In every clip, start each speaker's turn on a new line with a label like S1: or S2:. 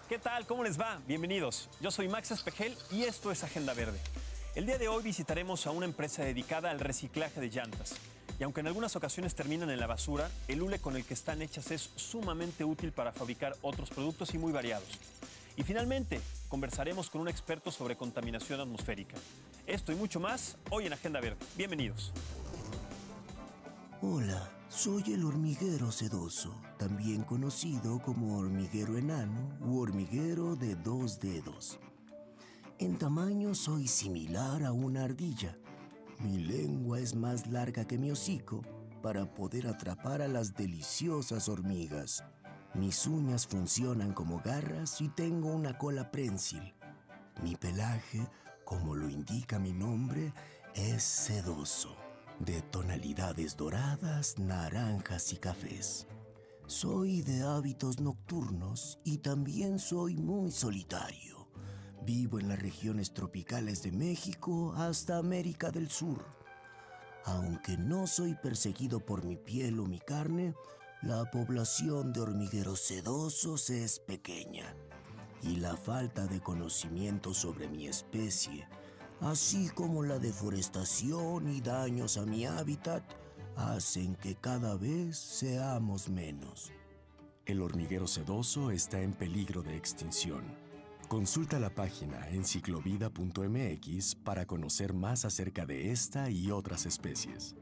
S1: ¿Qué tal? ¿Cómo les va? Bienvenidos. Yo soy Max Espejel y esto es Agenda Verde. El día de hoy visitaremos a una empresa dedicada al reciclaje de llantas. Y aunque en algunas ocasiones terminan en la basura, el hule con el que están hechas es sumamente útil para fabricar otros productos y muy variados. Y finalmente, conversaremos con un experto sobre contaminación atmosférica. Esto y mucho más hoy en Agenda Verde. Bienvenidos.
S2: Hola, soy el hormiguero sedoso, también conocido como hormiguero enano u hormiguero de 2 dedos. En tamaño soy similar a una ardilla. Mi lengua es más larga que mi hocico para poder atrapar a las deliciosas hormigas. Mis uñas funcionan como garras y tengo una cola prensil. Mi pelaje, como lo indica mi nombre, es sedoso, de tonalidades doradas, naranjas y cafés. Soy de hábitos nocturnos y también soy muy solitario. Vivo en las regiones tropicales de México hasta América del Sur. Aunque no soy perseguido por mi piel o mi carne, la población de hormigueros sedosos es pequeña. Y la falta de conocimiento sobre mi especie, así como la deforestación y daños a mi hábitat, hacen que cada vez seamos menos.
S3: El hormiguero sedoso está en peligro de extinción. Consulta la página enciclovida.mx para conocer más acerca de esta y otras especies.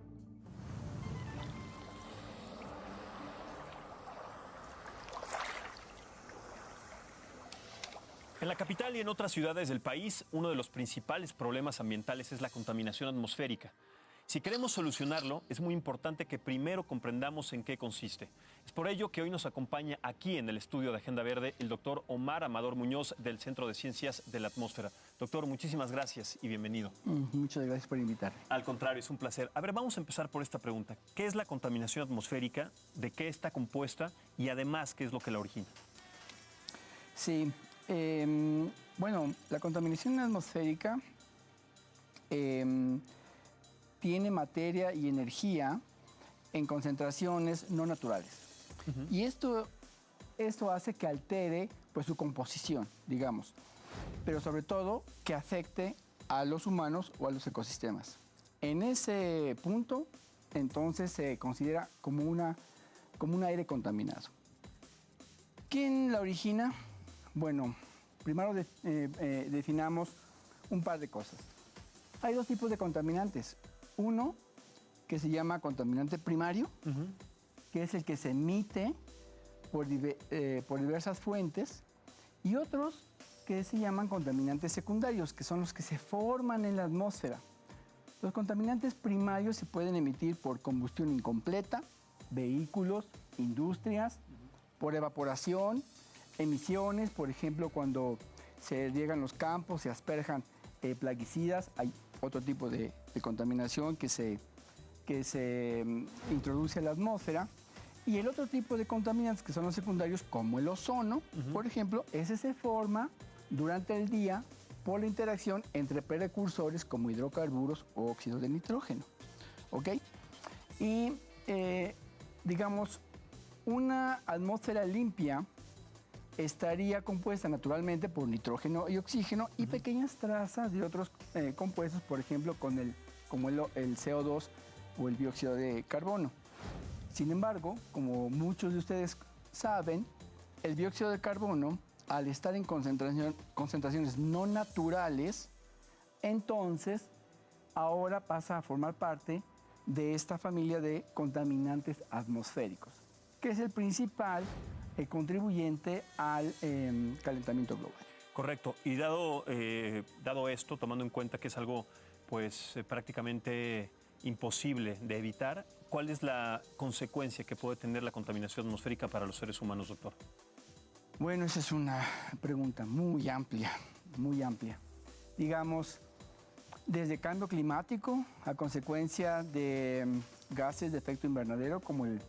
S1: En la capital y en otras ciudades del país, uno de los principales problemas ambientales es la contaminación atmosférica. Si queremos solucionarlo, es muy importante que primero comprendamos en qué consiste. Es por ello que hoy nos acompaña aquí en el estudio de Agenda Verde el doctor Omar Amador Muñoz del Centro de Ciencias de la Atmósfera. Doctor, muchísimas gracias y bienvenido.
S4: Muchas gracias por invitar.
S1: Al contrario, es un placer. A ver, vamos a empezar por esta pregunta. ¿Qué es la contaminación atmosférica? ¿De qué está compuesta? Y además, ¿qué es lo que la origina?
S4: Sí, bueno, la contaminación atmosférica tiene materia y energía en concentraciones no naturales. Y esto hace que altere pues, su composición, digamos, pero sobre todo que afecte a los humanos o a los ecosistemas. En ese punto, entonces, se considera como un aire contaminado. ¿Quién la origina? Bueno, primero definamos un par de cosas. Hay dos tipos de contaminantes. Uno, que se llama contaminante primario, que es el que se emite por diversas fuentes, y otros que se llaman contaminantes secundarios, que son los que se forman en la atmósfera. Los contaminantes primarios se pueden emitir por combustión incompleta, vehículos, industrias, por evaporación, emisiones, por ejemplo, cuando se riegan los campos, se asperjan plaguicidas, hay otro tipo de contaminación que se introduce a la atmósfera. Y el otro tipo de contaminantes, que son los secundarios, como el ozono, por ejemplo, ese se forma durante el día por la interacción entre precursores como hidrocarburos o óxidos de nitrógeno. ¿Ok? Y, digamos, una atmósfera limpia estaría compuesta naturalmente por nitrógeno y oxígeno y pequeñas trazas de otros compuestos, por ejemplo, como el CO2 o el dióxido de carbono. Sin embargo, como muchos de ustedes saben, el dióxido de carbono, al estar en concentraciones no naturales, entonces ahora pasa a formar parte de esta familia de contaminantes atmosféricos, que es el principal contribuyente al calentamiento global.
S1: Correcto. Y dado esto, tomando en cuenta que es algo pues prácticamente imposible de evitar, ¿cuál es la consecuencia que puede tener la contaminación atmosférica para los seres humanos, doctor?
S4: Bueno, esa es una pregunta muy amplia, muy amplia. Digamos, desde cambio climático a consecuencia de gases de efecto invernadero como el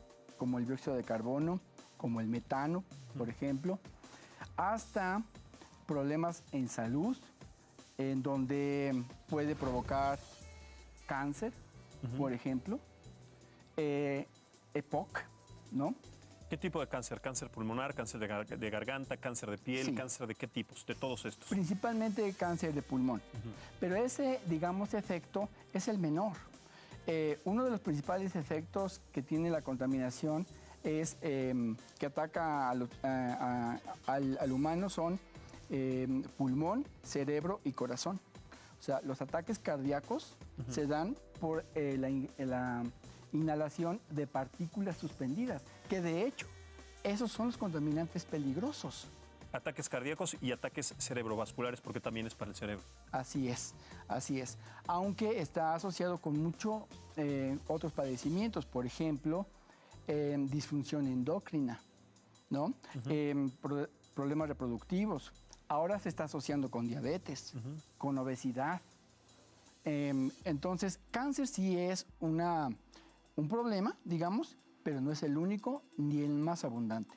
S4: dióxido de carbono, como el metano, por ejemplo, hasta problemas en salud, en donde puede provocar cáncer, por ejemplo, EPOC, ¿no?
S1: ¿Qué tipo de cáncer? ¿Cáncer pulmonar, cáncer de garganta, cáncer de piel,
S4: Sí.
S1: cáncer de qué tipos? De todos estos.
S4: Principalmente cáncer de pulmón. Pero ese, digamos, efecto es el menor. Uno de los principales efectos que tiene la contaminación es que ataca al humano son pulmón, cerebro y corazón. O sea, los ataques cardíacos se dan por la inhalación de partículas suspendidas, que de hecho, esos son los contaminantes peligrosos.
S1: Ataques cardíacos y ataques cerebrovasculares, porque también es para el cerebro.
S4: Así es, así es. Aunque está asociado con muchos otros padecimientos, por ejemplo, disfunción endocrina, ¿no? Problemas reproductivos. Ahora se está asociando con diabetes, con obesidad. Entonces, cáncer sí es un problema, digamos, pero no es el único ni el más abundante.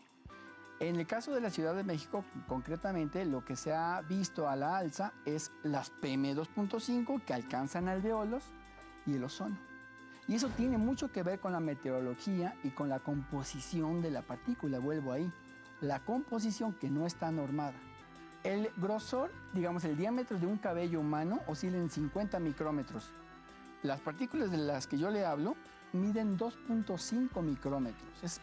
S4: En el caso de la Ciudad de México, concretamente, lo que se ha visto a la alza es las PM2.5 que alcanzan alveolos y el ozono. Y eso tiene mucho que ver con la meteorología y con la composición de la partícula. Vuelvo ahí. La composición que no está normada. El grosor, digamos, el diámetro de un cabello humano oscila en 50 micrómetros. Las partículas de las que yo le hablo miden 2.5 micrómetros. Es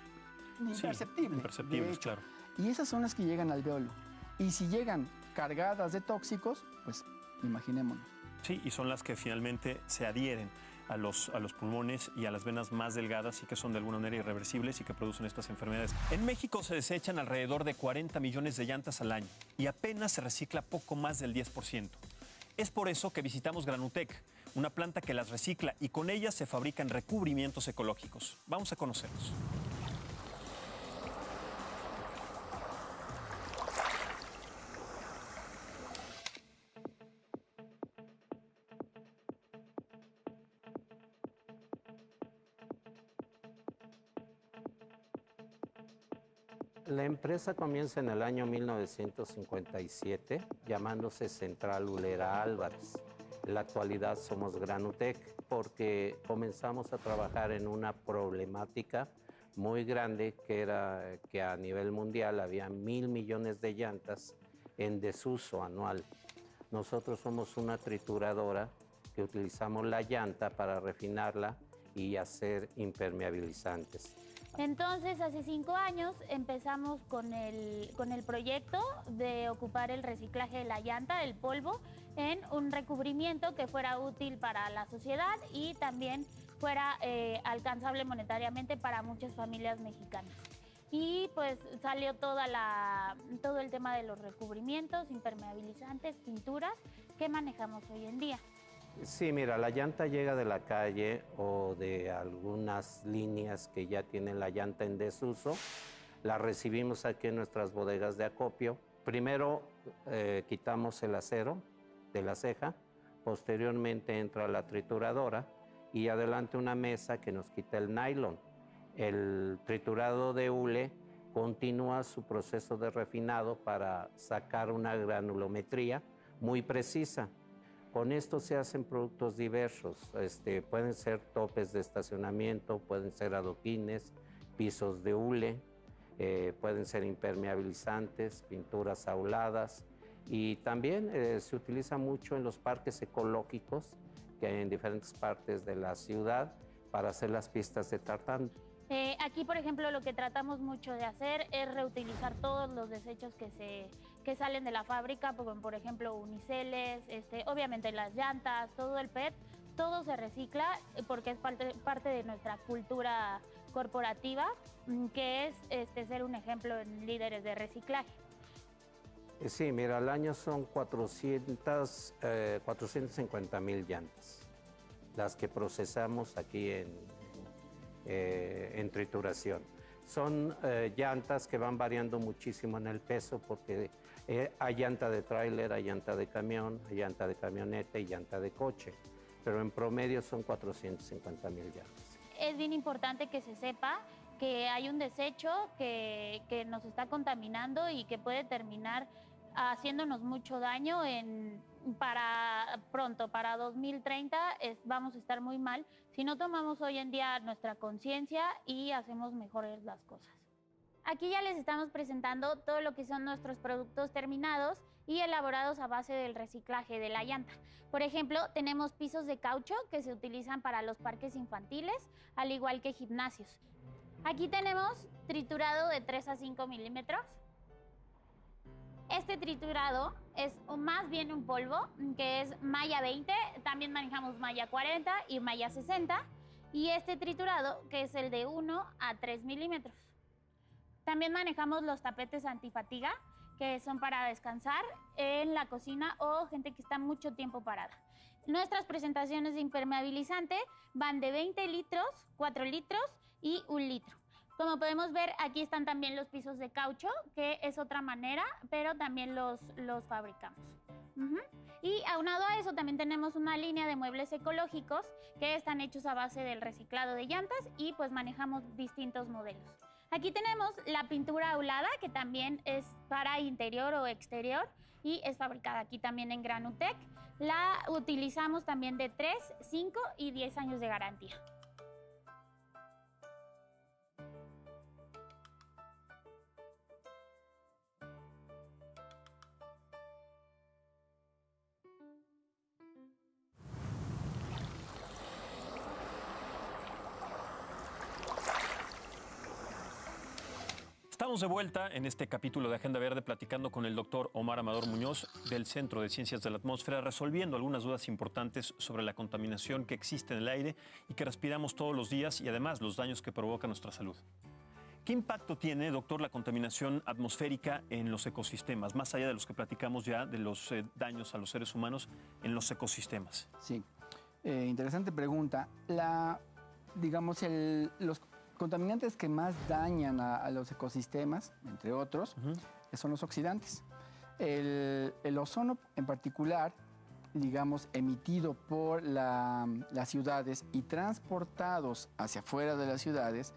S4: imperceptible.
S1: Sí, imperceptibles, claro.
S4: Y esas son las que llegan al alveolo. Y si llegan cargadas de tóxicos, pues imaginémonos.
S1: Sí, y son las que finalmente se adhieren a los pulmones y a las venas más delgadas y que son de alguna manera irreversibles y que producen estas enfermedades. En México se desechan alrededor de 40 millones de llantas al año y apenas se recicla poco más del 10%. Es por eso que visitamos Granutec, una planta que las recicla y con ellas se fabrican recubrimientos ecológicos. Vamos a conocerlos.
S5: La empresa comienza en el año 1957, llamándose Central Hulera Álvarez. En la actualidad somos Granutec porque comenzamos a trabajar en una problemática muy grande que era que a nivel mundial había 1.000 millones de llantas en desuso anual. Nosotros somos una trituradora que utilizamos la llanta para refinarla y hacer impermeabilizantes.
S6: Entonces, hace 5 años empezamos con el proyecto de ocupar el reciclaje de la llanta, el polvo, en un recubrimiento que fuera útil para la sociedad y también fuera alcanzable monetariamente para muchas familias mexicanas. Y pues salió todo el tema de los recubrimientos, impermeabilizantes, pinturas que manejamos hoy en día.
S5: Sí, mira, la llanta llega de la calle o de algunas líneas que ya tienen la llanta en desuso. La recibimos aquí en nuestras bodegas de acopio. Primero quitamos el acero de la ceja, posteriormente entra la trituradora y adelante una mesa que nos quita el nylon. El triturado de hule continúa su proceso de refinado para sacar una granulometría muy precisa. Con esto se hacen productos diversos, pueden ser topes de estacionamiento, pueden ser adoquines, pisos de hule, pueden ser impermeabilizantes, pinturas auladas y también se utiliza mucho en los parques ecológicos que hay en diferentes partes de la ciudad para hacer las pistas de tartán.
S6: Aquí, por ejemplo, lo que tratamos mucho de hacer es reutilizar todos los desechos que salen de la fábrica, como por ejemplo uniceles, obviamente las llantas, todo el PET, todo se recicla porque es parte de nuestra cultura corporativa, que es ser un ejemplo en líderes de reciclaje.
S5: Sí, mira, al año son 450,000 llantas, las que procesamos aquí en trituración. Son llantas que van variando muchísimo en el peso porque hay llanta de tráiler, hay llanta de camión, hay llanta de camioneta y llanta de coche, pero en promedio son 450,000 llantas.
S6: Es bien importante que se sepa que hay un desecho que nos está contaminando y que puede terminar haciéndonos mucho daño para 2030 vamos a estar muy mal si no tomamos hoy en día nuestra conciencia y hacemos mejores las cosas. Aquí ya les estamos presentando todo lo que son nuestros productos terminados y elaborados a base del reciclaje de la llanta. Por ejemplo, tenemos pisos de caucho que se utilizan para los parques infantiles, al igual que gimnasios. Aquí tenemos triturado de 3 a 5 milímetros. Este triturado es más bien un polvo, que es malla 20, también manejamos malla 40 y malla 60, y este triturado, que es el de 1 a 3 milímetros. También manejamos los tapetes antifatiga, que son para descansar en la cocina o gente que está mucho tiempo parada. Nuestras presentaciones de impermeabilizante van de 20 litros, 4 litros y 1 litro. Como podemos ver, aquí están también los pisos de caucho, que es otra manera, pero también los fabricamos. Y aunado a eso, también tenemos una línea de muebles ecológicos que están hechos a base del reciclado de llantas y pues manejamos distintos modelos. Aquí tenemos la pintura aulada, que también es para interior o exterior y es fabricada aquí también en Granutec. La utilizamos también de 3, 5 y 10 años de garantía.
S1: Estamos de vuelta en este capítulo de Agenda Verde platicando con el doctor Omar Amador Muñoz del Centro de Ciencias de la Atmósfera, resolviendo algunas dudas importantes sobre la contaminación que existe en el aire y que respiramos todos los días y además los daños que provoca nuestra salud. ¿Qué impacto tiene, doctor, la contaminación atmosférica en los ecosistemas, más allá de los que platicamos ya de los daños a los seres humanos en los ecosistemas?
S4: Sí, interesante pregunta. Los contaminantes que más dañan a los ecosistemas, entre otros, son los oxidantes. El ozono en particular, digamos, emitido por las ciudades y transportados hacia afuera de las ciudades,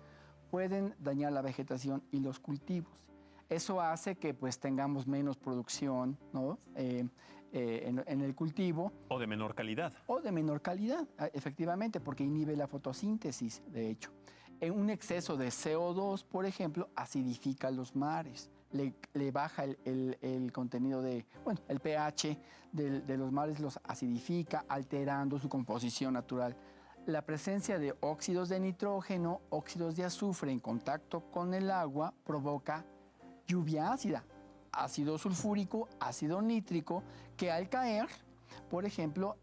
S4: pueden dañar la vegetación y los cultivos. Eso hace que pues tengamos menos producción, ¿no? En el cultivo.
S1: O de menor calidad.
S4: O de menor calidad, efectivamente, porque inhibe la fotosíntesis, de hecho. Un exceso de CO2, por ejemplo, acidifica los mares, le baja el contenido el pH de los mares los acidifica, alterando su composición natural. La presencia de óxidos de nitrógeno, óxidos de azufre en contacto con el agua provoca lluvia ácida, ácido sulfúrico, ácido nítrico, que al caer, por ejemplo,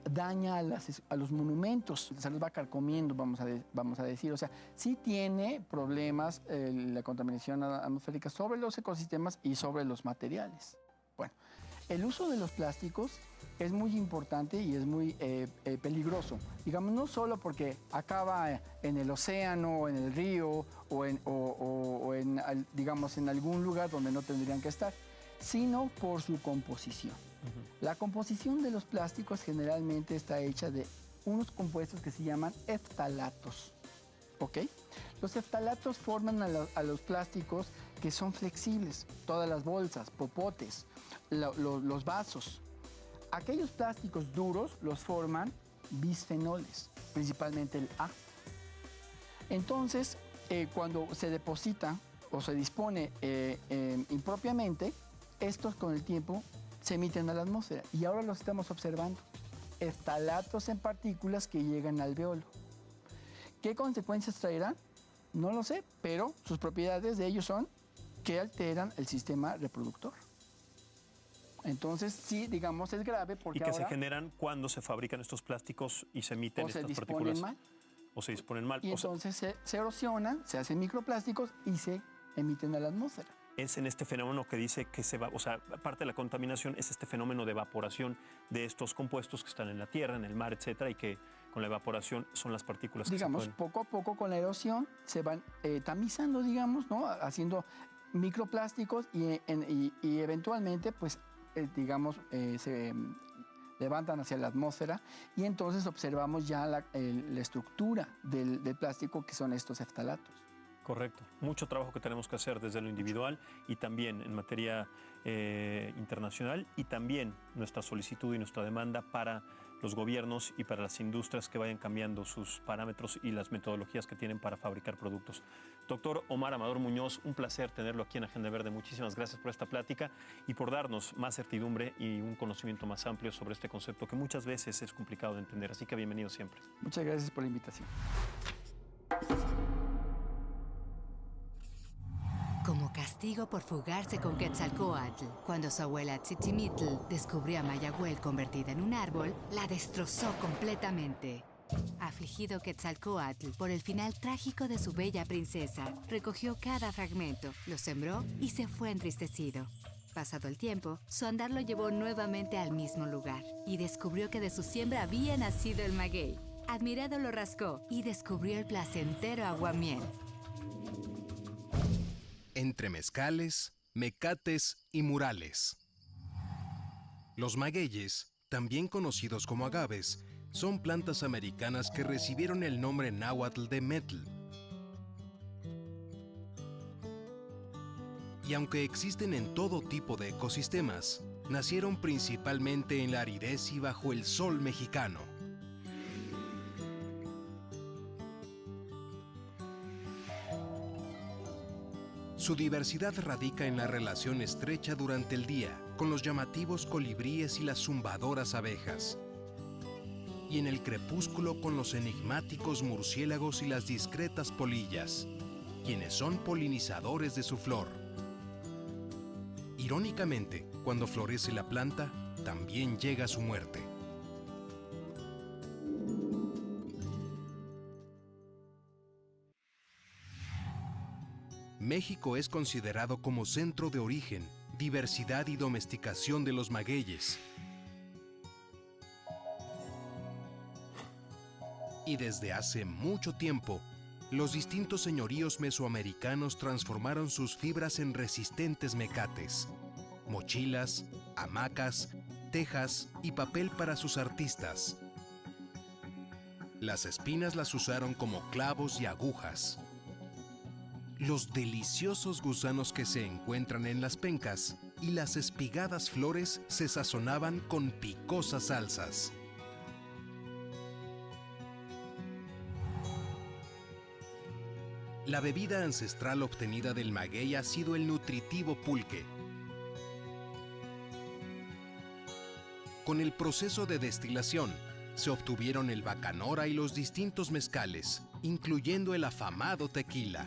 S4: daña a los monumentos, se los va carcomiendo, vamos a decir. O sea, sí tiene problemas la contaminación atmosférica sobre los ecosistemas y sobre los materiales. Bueno, el uso de los plásticos es muy importante y es muy peligroso. Digamos, no solo porque acaba en el océano, en el río digamos, en algún lugar donde no tendrían que estar, sino por su composición. La composición de los plásticos generalmente está hecha de unos compuestos que se llaman eftalatos, ¿ok? Los eftalatos forman a los plásticos que son flexibles, todas las bolsas, popotes, los vasos. Aquellos plásticos duros los forman bisfenoles, principalmente el A. Entonces, cuando se deposita o se dispone impropiamente, estos con el tiempo se emiten a la atmósfera y ahora los estamos observando. Eftalatos en partículas que llegan al alveolo. ¿Qué consecuencias traerán? No lo sé, pero sus propiedades de ellos son que alteran el sistema reproductor. Entonces, sí, digamos, es grave porque
S1: ¿Y que
S4: ahora
S1: se generan cuando se fabrican estos plásticos y se emiten estas partículas?
S4: O se disponen mal.
S1: O se disponen mal.
S4: Y entonces se erosionan, se hacen microplásticos y se emiten a la atmósfera.
S1: Es en este fenómeno que dice que parte de la contaminación es este fenómeno de evaporación de estos compuestos que están en la tierra, en el mar, etcétera, y que con la evaporación son las partículas que se pueden...
S4: Poco a poco con la erosión se van tamizando, digamos, ¿no? Haciendo microplásticos y eventualmente, pues, se levantan hacia la atmósfera y entonces observamos ya la estructura del plástico, que son estos eftalatos.
S1: Correcto. Mucho trabajo que tenemos que hacer desde lo individual y también en materia internacional, y también nuestra solicitud y nuestra demanda para los gobiernos y para las industrias que vayan cambiando sus parámetros y las metodologías que tienen para fabricar productos. Doctor Omar Amador Muñoz, un placer tenerlo aquí en Agenda Verde. Muchísimas gracias por esta plática y por darnos más certidumbre y un conocimiento más amplio sobre este concepto que muchas veces es complicado de entender. Así que bienvenido siempre.
S4: Muchas gracias por la invitación.
S7: Como castigo por fugarse con Quetzalcóatl, cuando su abuela Tzitzimítl descubrió a Mayahuel convertida en un árbol, la destrozó completamente. Afligido Quetzalcóatl por el final trágico de su bella princesa, recogió cada fragmento, lo sembró y se fue entristecido. Pasado el tiempo, su andar lo llevó nuevamente al mismo lugar y descubrió que de su siembra había nacido el maguey. Admirado lo rascó y descubrió el placentero aguamiel.
S8: Entre mezcales, mecates y murales. Los magueyes, también conocidos como agaves, son plantas americanas que recibieron el nombre náhuatl de metl. Y aunque existen en todo tipo de ecosistemas, nacieron principalmente en la aridez y bajo el sol mexicano. Su diversidad radica en la relación estrecha durante el día con los llamativos colibríes y las zumbadoras abejas, y en el crepúsculo con los enigmáticos murciélagos y las discretas polillas, quienes son polinizadores de su flor. Irónicamente, cuando florece la planta, también llega su muerte. México es considerado como centro de origen, diversidad y domesticación de los magueyes. Y desde hace mucho tiempo, los distintos señoríos mesoamericanos transformaron sus fibras en resistentes mecates, mochilas, hamacas, tejas y papel para sus artistas. Las espinas las usaron como clavos y agujas. Los deliciosos gusanos que se encuentran en las pencas y las espigadas flores se sazonaban con picosas salsas. La bebida ancestral obtenida del maguey ha sido el nutritivo pulque. Con el proceso de destilación, se obtuvieron el bacanora y los distintos mezcales, incluyendo el afamado tequila.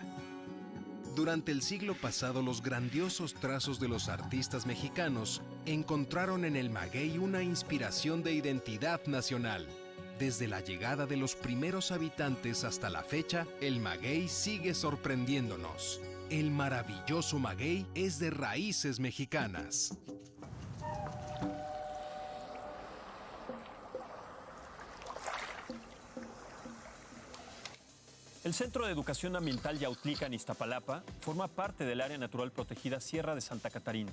S8: Durante el siglo pasado, los grandiosos trazos de los artistas mexicanos encontraron en el maguey una inspiración de identidad nacional. Desde la llegada de los primeros habitantes hasta la fecha, el maguey sigue sorprendiéndonos. El maravilloso maguey es de raíces mexicanas.
S1: El Centro de Educación Ambiental Yautlica en Iztapalapa forma parte del Área Natural Protegida Sierra de Santa Catarina.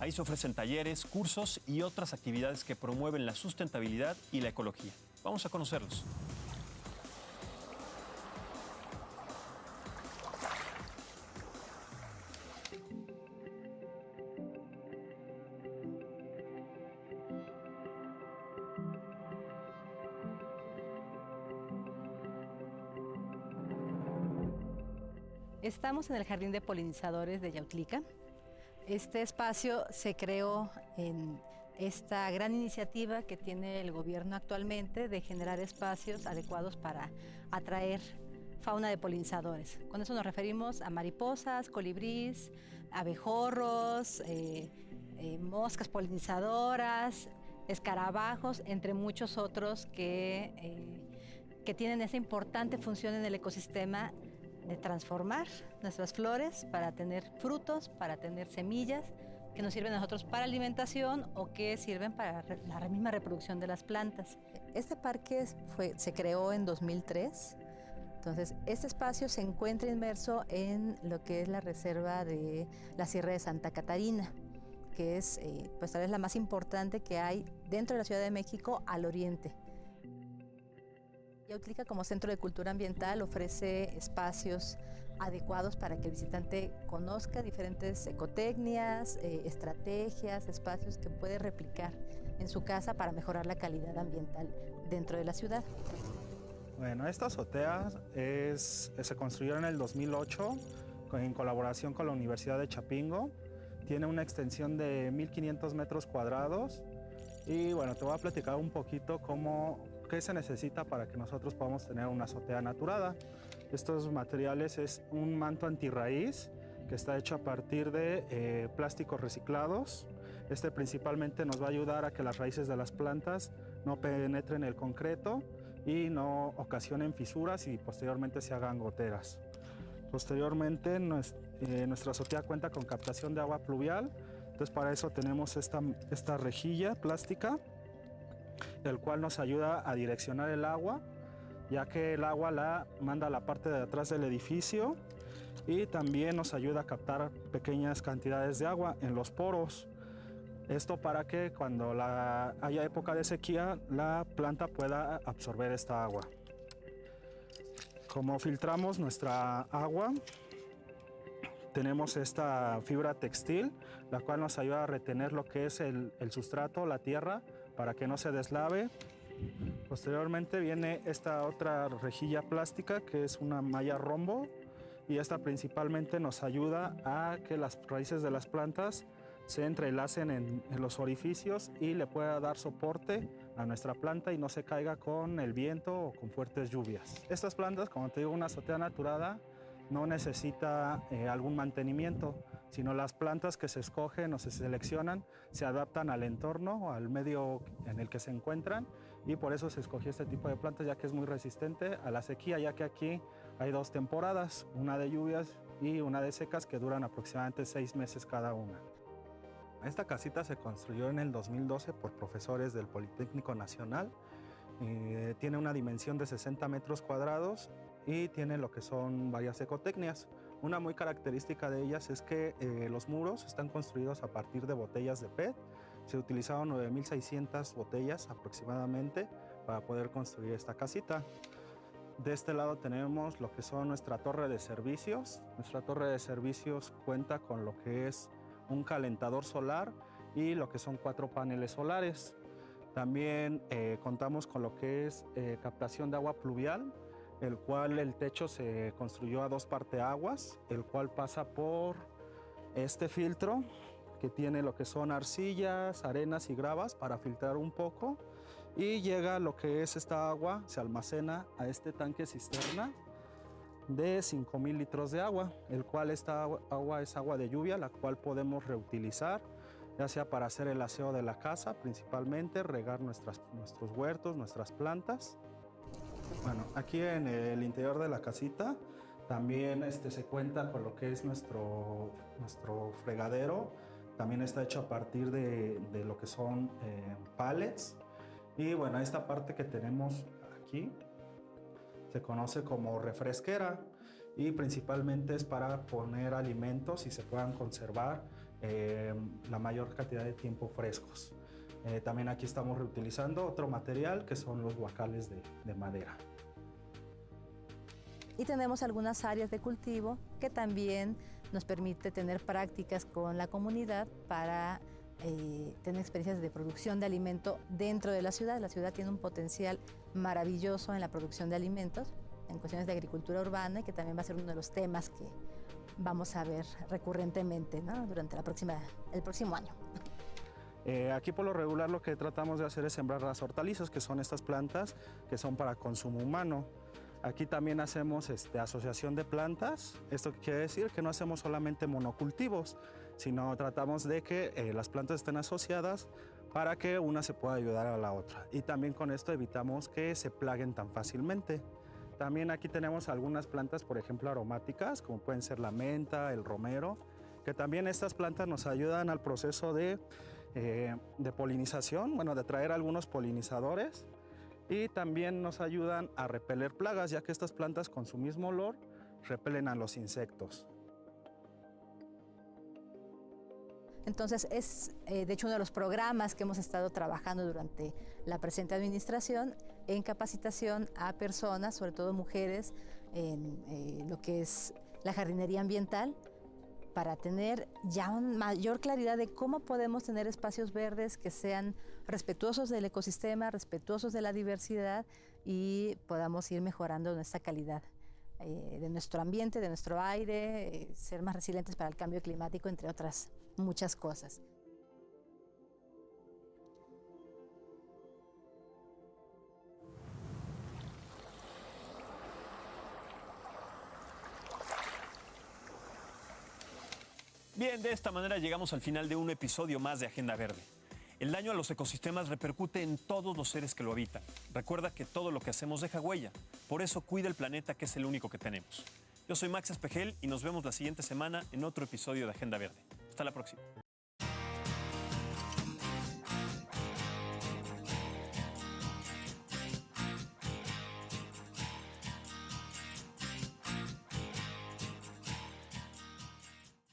S1: Ahí se ofrecen talleres, cursos y otras actividades que promueven la sustentabilidad y la ecología. Vamos a conocerlos.
S9: Estamos en el Jardín de Polinizadores de Yautlica. Este espacio se creó en esta gran iniciativa que tiene el gobierno actualmente de generar espacios adecuados para atraer fauna de polinizadores. Con eso nos referimos a mariposas, colibríes, abejorros, moscas polinizadoras, escarabajos, entre muchos otros que tienen esa importante función en el ecosistema de transformar nuestras flores para tener frutos, para tener semillas que nos sirven a nosotros para alimentación o que sirven para la misma reproducción de las plantas. Este parque se creó en 2003. Entonces, este espacio se encuentra inmerso en lo que es la reserva de la Sierra de Santa Catarina, que es pues tal vez la más importante que hay dentro de la Ciudad de México al oriente. Yautlica, como centro de cultura ambiental, ofrece espacios adecuados para que el visitante conozca diferentes ecotecnias, estrategias, espacios que puede replicar en su casa para mejorar la calidad ambiental dentro de la ciudad.
S10: Bueno, esta azotea se construyó en el 2008 en colaboración con la Universidad de Chapingo. Tiene una extensión de 1.500 metros cuadrados y bueno, te voy a platicar un poquito qué se necesita para que nosotros podamos tener una azotea naturada. Estos materiales es un manto antirraíz que está hecho a partir de plásticos reciclados. Este principalmente nos va a ayudar a que las raíces de las plantas no penetren el concreto y no ocasionen fisuras y posteriormente se hagan goteras. Posteriormente nuestra azotea cuenta con captación de agua pluvial, entonces para eso tenemos esta rejilla plástica, el cual nos ayuda a direccionar el agua, ya que el agua la manda a la parte de atrás del edificio y también nos ayuda a captar pequeñas cantidades de agua en los poros. Esto para que cuando haya época de sequía, la planta pueda absorber esta agua. Como filtramos nuestra agua, tenemos esta fibra textil, la cual nos ayuda a retener lo que es el sustrato, la tierra, para que no se deslave. Posteriormente viene esta otra rejilla plástica, que es una malla rombo, y esta principalmente nos ayuda a que las raíces de las plantas se entrelacen en los orificios y le pueda dar soporte a nuestra planta y no se caiga con el viento o con fuertes lluvias. Estas plantas, como te digo, una azotea naturada no necesita algún mantenimiento, sino las plantas que se escogen o se seleccionan se adaptan al entorno o al medio en el que se encuentran y por eso se escogió este tipo de plantas, ya que es muy resistente a la sequía, ya que aquí hay 2 temporadas, una de lluvias y una de secas, que duran aproximadamente 6 meses cada una. Esta casita se construyó en el 2012 por profesores del Politécnico Nacional. Tiene una dimensión de 60 metros cuadrados y tiene lo que son varias ecotecnias. Una muy característica de ellas es que los muros están construidos a partir de botellas de PET. Se utilizaron 9.600 botellas aproximadamente para poder construir esta casita. De este lado tenemos lo que son nuestra torre de servicios. Nuestra torre de servicios cuenta con lo que es un calentador solar y lo que son 4 paneles solares. También contamos con lo que es captación de agua pluvial, el cual el techo se construyó a 2 parteaguas, el cual pasa por este filtro que tiene lo que son arcillas, arenas y gravas para filtrar un poco y llega lo que es esta agua, se almacena a este tanque cisterna de 5,000 litros de agua, el cual esta agua es agua de lluvia, la cual podemos reutilizar, ya sea para hacer el aseo de la casa, principalmente regar nuestros huertos, nuestras plantas. Bueno, aquí en el interior de la casita también se cuenta con lo que es nuestro fregadero. También está hecho a partir de lo que son pallets. Y bueno, esta parte que tenemos aquí se conoce como refresquera y principalmente es para poner alimentos y se puedan conservar la mayor cantidad de tiempo frescos. También aquí estamos reutilizando otro material que son los guacales de madera.
S9: Y tenemos algunas áreas de cultivo que también nos permite tener prácticas con la comunidad para tener experiencias de producción de alimento dentro de la ciudad. La ciudad tiene un potencial maravilloso en la producción de alimentos, en cuestiones de agricultura urbana, y que también va a ser uno de los temas que vamos a ver recurrentemente, ¿no?, durante el próximo año.
S10: Aquí por lo regular lo que tratamos de hacer es sembrar las hortalizas, que son estas plantas que son para consumo humano. Aquí también hacemos asociación de plantas. Esto quiere decir que no hacemos solamente monocultivos, sino tratamos de que las plantas estén asociadas para que una se pueda ayudar a la otra. Y también con esto evitamos que se plaguen tan fácilmente. También aquí tenemos algunas plantas, por ejemplo, aromáticas, como pueden ser la menta, el romero, que también estas plantas nos ayudan al proceso de polinización, bueno, de atraer algunos polinizadores, y también nos ayudan a repeler plagas, ya que estas plantas con su mismo olor repelen a los insectos.
S9: Entonces es, de hecho, uno de los programas que hemos estado trabajando durante la presente administración en capacitación a personas, sobre todo mujeres, en lo que es la jardinería ambiental, para tener ya una mayor claridad de cómo podemos tener espacios verdes que sean respetuosos del ecosistema, respetuosos de la diversidad y podamos ir mejorando nuestra calidad de nuestro ambiente, de nuestro aire, ser más resilientes para el cambio climático, entre otras muchas cosas.
S1: Bien, de esta manera llegamos al final de un episodio más de Agenda Verde. El daño a los ecosistemas repercute en todos los seres que lo habitan. Recuerda que todo lo que hacemos deja huella. Por eso cuida el planeta, que es el único que tenemos. Yo soy Max Espejel y nos vemos la siguiente semana en otro episodio de Agenda Verde. Hasta la próxima.